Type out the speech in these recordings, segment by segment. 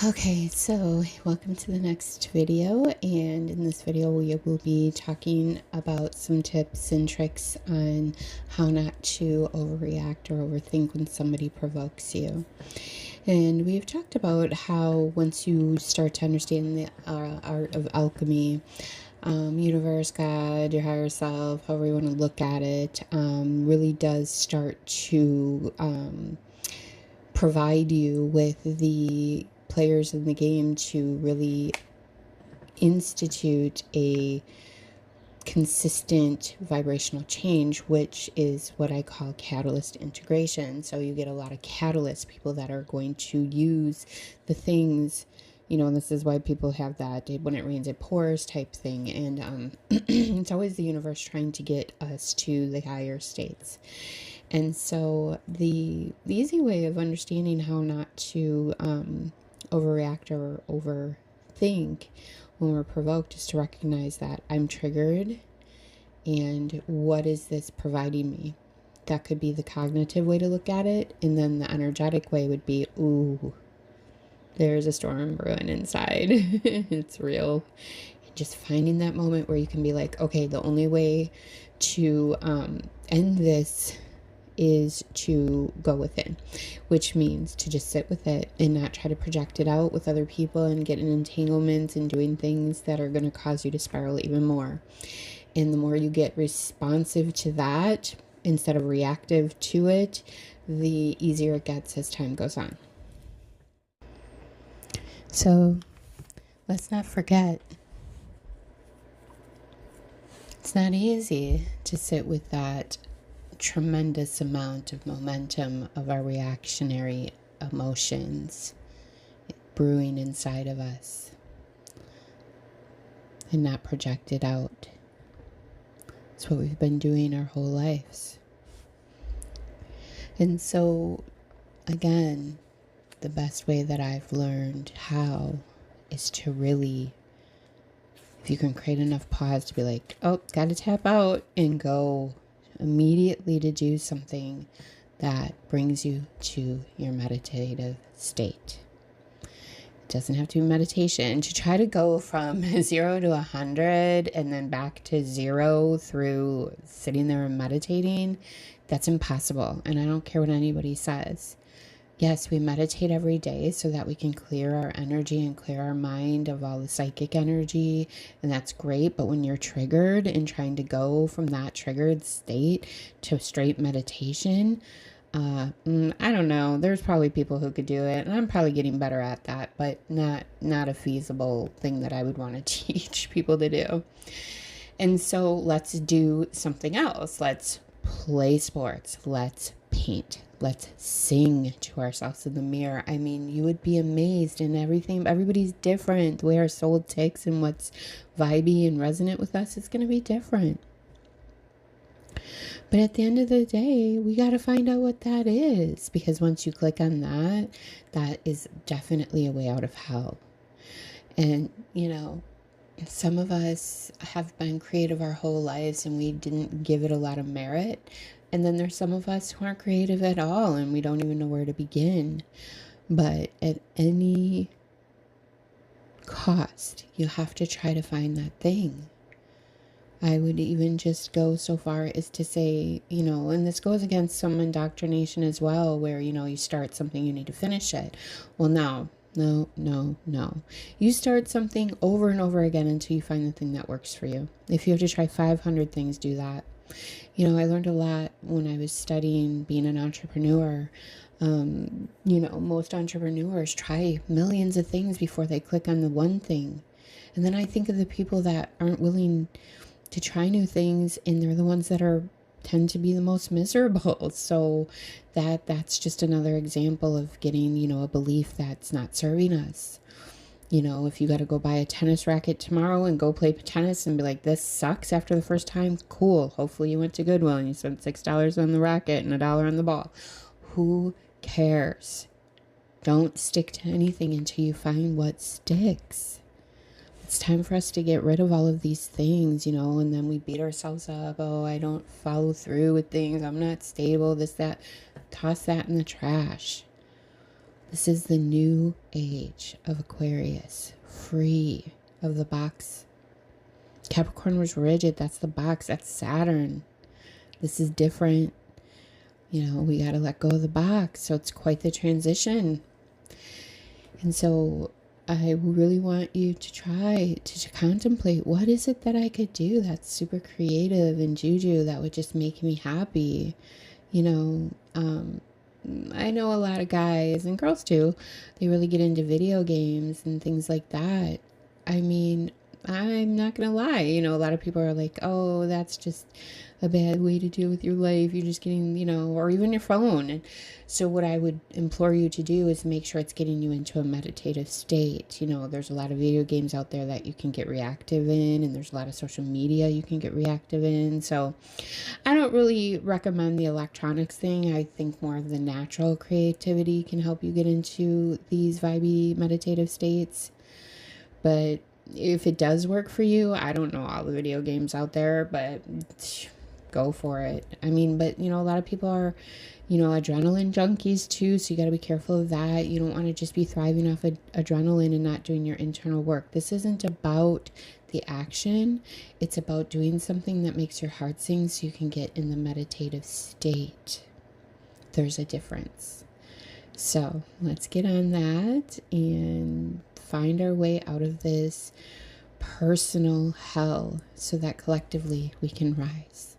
Okay, so welcome to the next video, and in this video we will be talking about some tips and tricks on how not to overreact or overthink when somebody provokes you. And we've talked about how once you start to understand the art of alchemy, universe, God, your higher self, however you want to look at it, really does start to provide you with the players in the game to really institute a consistent vibrational change, which is what I call catalyst integration. So you get a lot of catalyst people that are going to use the things, and this is why people have that when it rains it pours type thing. And it's always the universe trying to get us to the higher states. And so the easy way of understanding how not to overreact or overthink when we're provoked is to recognize that I'm triggered, and what is this providing me? That could be the cognitive way to look at it, and then the energetic way would be, ooh, there's a storm brewing inside. It's real. And just finding that moment where you can be like, okay, the only way to end this is to go within, which means to just sit with it and not try to project it out with other people and get in entanglements and doing things that are going to cause you to spiral even more. And the more you get responsive to that instead of reactive to it, the easier it gets as time goes on. So let's not forget, it's not easy to sit with that tremendous amount of momentum of our reactionary emotions brewing inside of us and not project it out. It's what we've been doing our whole lives. And so, again, the best way that I've learned how is to really, if you can create enough pause to be like, oh, gotta tap out, and go immediately to do something that brings you to your meditative state. It doesn't have to be meditation. To try to go from 0 to 100 and then back to 0 through sitting there and meditating, that's impossible. And I don't care what anybody says. Yes, we meditate every day so that we can clear our energy and clear our mind of all the psychic energy, and that's great. But when you're triggered and trying to go from that triggered state to straight meditation, I don't know. There's probably people who could do it, and I'm probably getting better at that, but not a feasible thing that I would want to teach people to do. And so let's do something else. Let's play sports. Let's paint. Let's sing to ourselves in the mirror. I mean, you would be amazed, and everybody's different. The way our soul ticks and what's vibey and resonant with us is going to be different. But at the end of the day, we got to find out what that is, because once you click on that, that is definitely a way out of hell. And, some of us have been creative our whole lives and we didn't give it a lot of merit. And then there's some of us who aren't creative at all and we don't even know where to begin. But at any cost, you have to try to find that thing. I would even just go so far as to say, and this goes against some indoctrination as well, where, you start something, you need to finish it. Well, no. You start something over and over again until you find the thing that works for you. If you have to try 500 things, do that. I learned a lot when I was studying being an entrepreneur. Most entrepreneurs try millions of things before they click on the one thing. And then I think of the people that aren't willing to try new things, and they're the ones that tend to be the most miserable. So that's just another example of getting, a belief that's not serving us. If you got to go buy a tennis racket tomorrow and go play tennis and be like, this sucks after the first time, cool. Hopefully you went to Goodwill and you spent $6 on the racket and $1 on the ball. Who cares? Don't stick to anything until you find what sticks. It's time for us to get rid of all of these things, and then we beat ourselves up. Oh, I don't follow through with things. I'm not stable, this, that. Toss that in the trash. This is the new age of Aquarius, free of the box. Capricorn was rigid. That's the box. That's Saturn. This is different. You know, we got to let go of the box. So it's quite the transition. And so I really want you to try to contemplate, what is it that I could do that's super creative and juju that would just make me happy? You know, I know a lot of guys and girls too, they really get into video games and things like that. I mean, I'm not gonna lie, you know, a lot of people are like, oh, that's just a bad way to deal with your life. You're just getting, you know, or even your phone. And so what I would implore you to do is make sure it's getting you into a meditative state. You know, there's a lot of video games out there that you can get reactive in, and there's a lot of social media you can get reactive in. So I don't really recommend the electronics thing. I think more of the natural creativity can help you get into these vibey meditative states. But if it does work for you, I don't know all the video games out there, but go for it. I mean, but you know, a lot of people are, you know, adrenaline junkies too, so you got to be careful of that. You don't want to just be thriving off of adrenaline and not doing your internal work. This isn't about the action. It's about doing something that makes your heart sing so you can get in the meditative state. There's a difference. So let's get on that and find our way out of this personal hell so that collectively we can rise.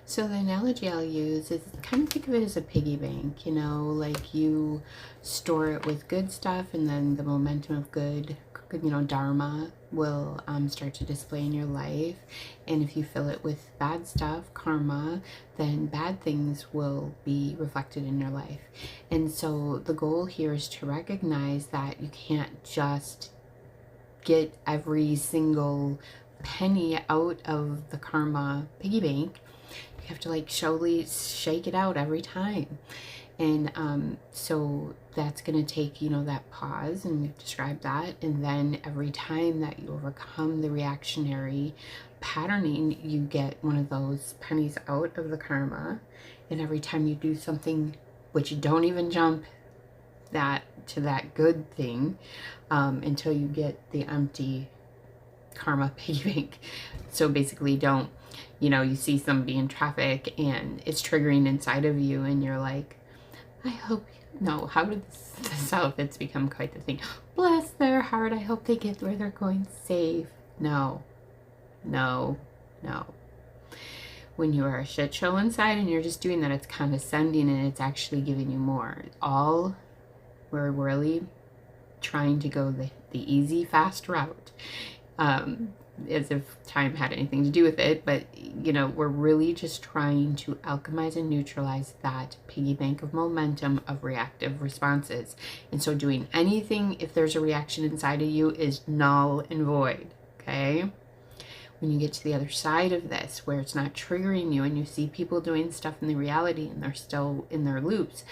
So the analogy I'll use is kind of think of it as a piggy bank, you know, like you store it with good stuff, and then the momentum of good, you know, dharma will start to display in your life. And if you fill it with bad stuff, karma, then bad things will be reflected in your life. And so the goal here is to recognize that you can't just get every single penny out of the karma piggy bank. You have to like slowly shake it out every time. And so that's going to take, you know, that pause, and we've described that. And then every time that you overcome the reactionary patterning, you get one of those pennies out of the karma. And every time you do something, which you don't even jump that to that good thing until you get the empty karma piggy bank. So basically, don't, you know, you see somebody in traffic and it's triggering inside of you, and you're like, I hope, no, how did this outfits become quite the thing? Bless their heart, I hope they get where they're going safe. No, no, no. When you are a shit show inside and you're just doing that, it's condescending, and it's actually giving you more. All we're really trying to go the easy, fast route. As if time had anything to do with it, but you know, we're really just trying to alchemize and neutralize that piggy bank of momentum of reactive responses. And so doing anything, if there's a reaction inside of you, is null and void. Okay, when you get to the other side of this, where it's not triggering you, and you see people doing stuff in the reality and they're still in their loops,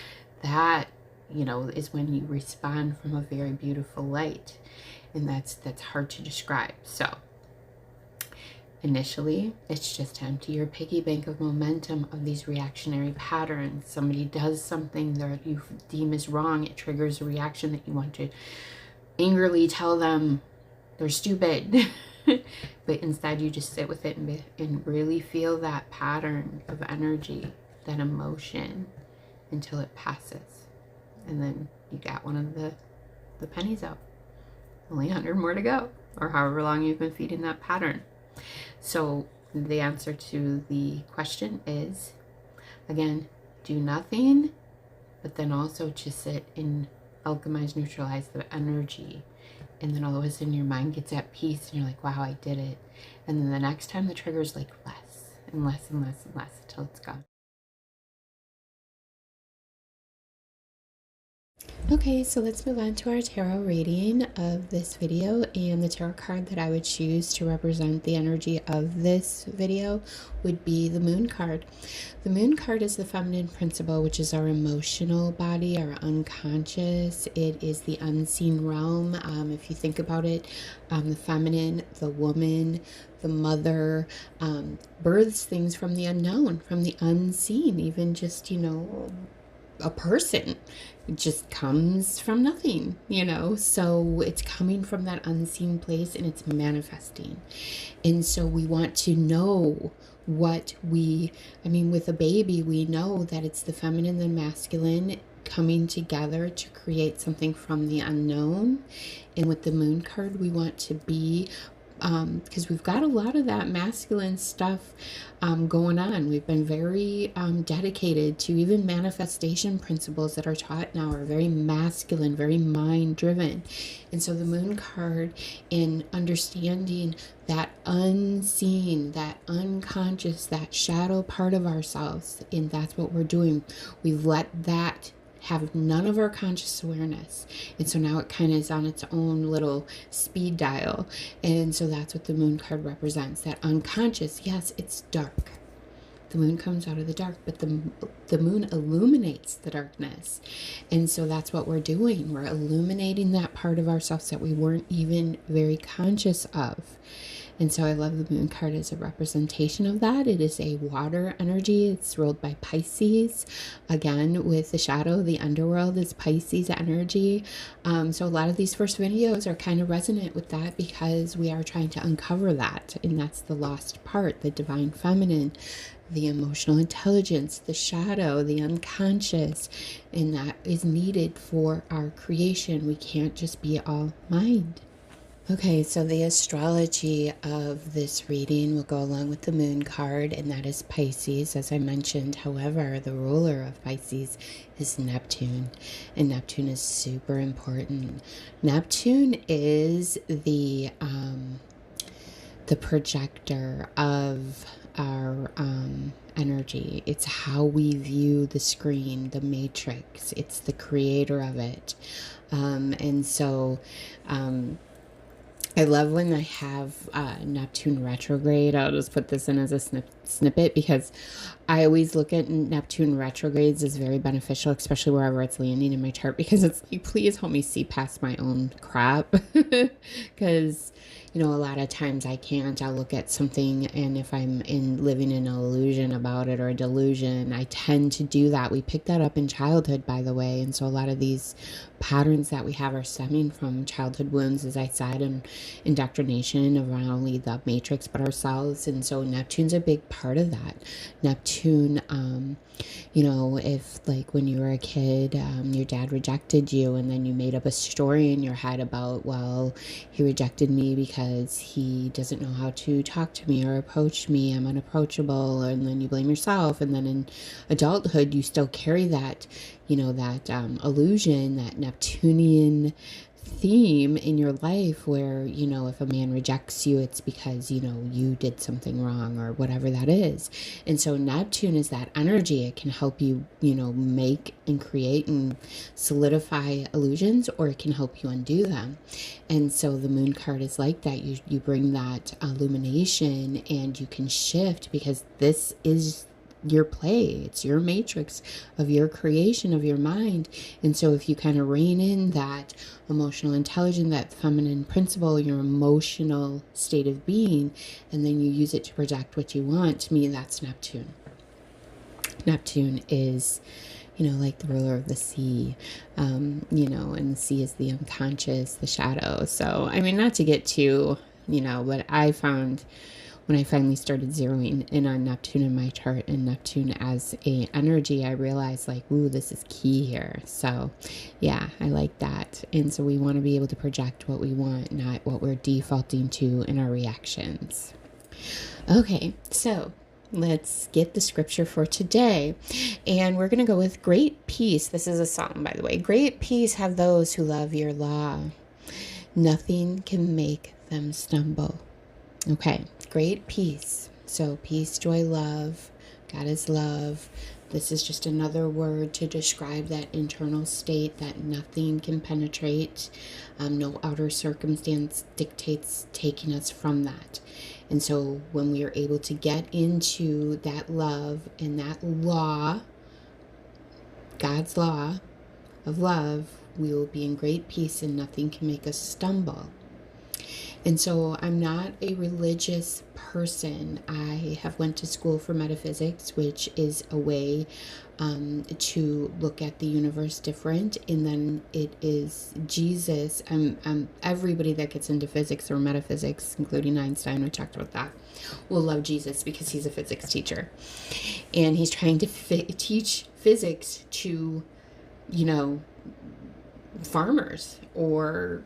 that, you know, is when you respond from a very beautiful light. And that's hard to describe. So initially, it's just to empty your piggy bank of momentum of these reactionary patterns. Somebody does something that you deem is wrong. It triggers a reaction that you want to angrily tell them they're stupid. But instead, you just sit with it and really feel that pattern of energy, that emotion, until it passes. And then you got one of the pennies out. Only 100 more to go, or however long you've been feeding that pattern. So the answer to the question is, again, do nothing, but then also to sit and alchemize, neutralize the energy. And then all of a sudden your mind gets at peace, and you're like, wow, I did it. And then the next time the trigger's like less and less and less and less until it's gone. Okay, so let's move on to our tarot reading of this video, and the tarot card that I would choose to represent the energy of this video would be the Moon card. The Moon card is the feminine principle, which is our emotional body, our unconscious. It is the unseen realm. If you think about it, the feminine, the woman, the mother, births things from the unknown, from the unseen, even just, you know, a person. It just comes from nothing, so it's coming from that unseen place and it's manifesting. And so we want to know with a baby, we know that it's the feminine and masculine coming together to create something from the unknown. And with the moon card, we want to be, because we've got a lot of that masculine stuff going on. We've been very dedicated to even manifestation principles that are taught now are very masculine, very mind driven. And so the moon card, in understanding that unseen, that unconscious, that shadow part of ourselves, and that's what we're doing. We've let that have none of our conscious awareness. And so now it kind of is on its own little speed dial. And so that's what the moon card represents, that unconscious. Yes, it's dark. The moon comes out of the dark, but the moon illuminates the darkness. And so that's what we're doing. We're illuminating that part of ourselves that we weren't even very conscious of. And so I love the moon card as a representation of that. It is a water energy. It's ruled by Pisces. Again, with the shadow, the underworld is Pisces energy. So a lot of these first videos are kind of resonant with that because we are trying to uncover that. And that's the lost part, the divine feminine, the emotional intelligence, the shadow, the unconscious. And that is needed for our creation. We can't just be all mind. Okay, so the astrology of this reading will go along with the moon card, and that is Pisces, as I mentioned. However, the ruler of Pisces is Neptune, and Neptune is super important. Neptune is the projector of our energy. It's how we view the screen, the matrix. It's the creator of it. And so I love when I have Neptune retrograde. I'll just put this in as a snippet because I always look at Neptune retrogrades as very beneficial, especially wherever it's landing in my chart, because it's like, please help me see past my own crap. Because, a lot of times I can't. I'll look at something, and if I'm living in an illusion about it or a delusion, I tend to do that. We pick that up in childhood, by the way. And so a lot of these patterns that we have are stemming from childhood wounds, as I said, and indoctrination of not only the matrix but ourselves. And so Neptune's a big part of that. Neptune, if like when you were a kid, your dad rejected you, and then you made up a story in your head about, well, he rejected me because he doesn't know how to talk to me or approach me, I'm unapproachable, and then you blame yourself. And then in adulthood, you still carry that, that illusion, that Neptunian theme in your life where, if a man rejects you, it's because, you did something wrong or whatever that is. And so Neptune is that energy. It can help you, make and create and solidify illusions, or it can help you undo them. And so the moon card is like that. You bring that illumination and you can shift, because this is your play. It's your matrix of your creation of your mind. And so if you kind of rein in that emotional intelligence, that feminine principle, your emotional state of being, and then you use it to project what you want, to me, that's Neptune. Neptune is, like the ruler of the sea, and the sea is the unconscious, the shadow. So, not to get too, but I found when I finally started zeroing in on Neptune in my chart and Neptune as a energy, I realized ooh, this is key here. So yeah, I like that. And so we want to be able to project what we want, not what we're defaulting to in our reactions. Okay, so let's get the scripture for today. And we're going to go with great peace. This is a psalm, by the way. Great peace have those who love your law. Nothing can make them stumble. Okay, great peace. So peace, joy, love. God is love. This is just another word to describe that internal state that nothing can penetrate. No outer circumstance dictates taking us from that. And so when we are able to get into that love and that law, God's law of love, we will be in great peace and nothing can make us stumble. And so I'm not a religious person. I have went to school for metaphysics, which is a way to look at the universe different. And then it is Jesus. Everybody that gets into physics or metaphysics, including Einstein, we talked about that, will love Jesus because he's a physics teacher. And he's trying to teach physics to, you know, farmers or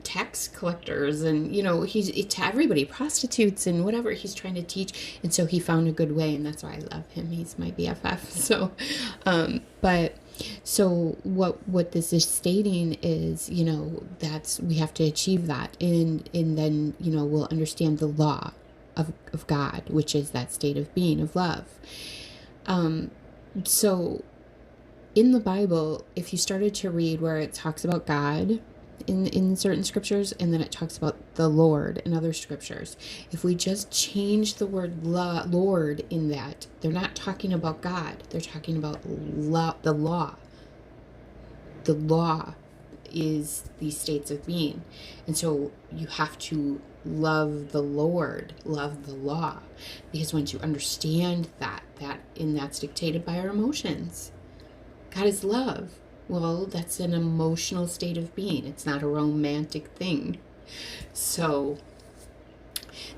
tax collectors, and he's to everybody, prostitutes and whatever he's trying to teach. And so he found a good way, and that's why I love him. He's my BFF. So but so what this is stating is, that's, we have to achieve that, and then we'll understand the law of God, which is that state of being, of love. So in the Bible, if you started to read where it talks about God in certain scriptures, and then it talks about the Lord in other scriptures, if we just change the word Lord in that, they're not talking about God, they're talking about the law. The law is these states of being. And so you have to love the Lord, love the law, because once you understand that's dictated by our emotions. God is love. Well, that's an emotional state of being. It's not a romantic thing. So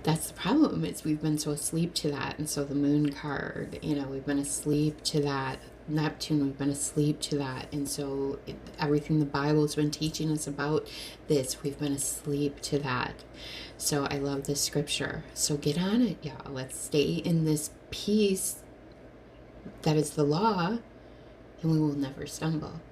that's the problem, is we've been so asleep to that. And so the moon card, we've been asleep to that. Neptune, we've been asleep to that. And so everything the Bible's been teaching us about this, we've been asleep to that. So I love this scripture. So get on it, y'all. Let's stay in this peace that is the law, and we will never stumble.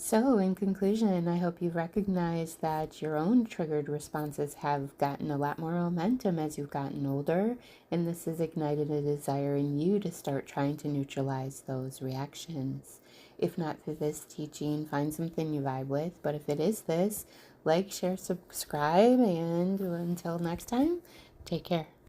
So, in conclusion, I hope you've recognized that your own triggered responses have gotten a lot more momentum as you've gotten older, and this has ignited a desire in you to start trying to neutralize those reactions. If not through this teaching, find something you vibe with, but if it is this, like, share, subscribe, and until next time, take care.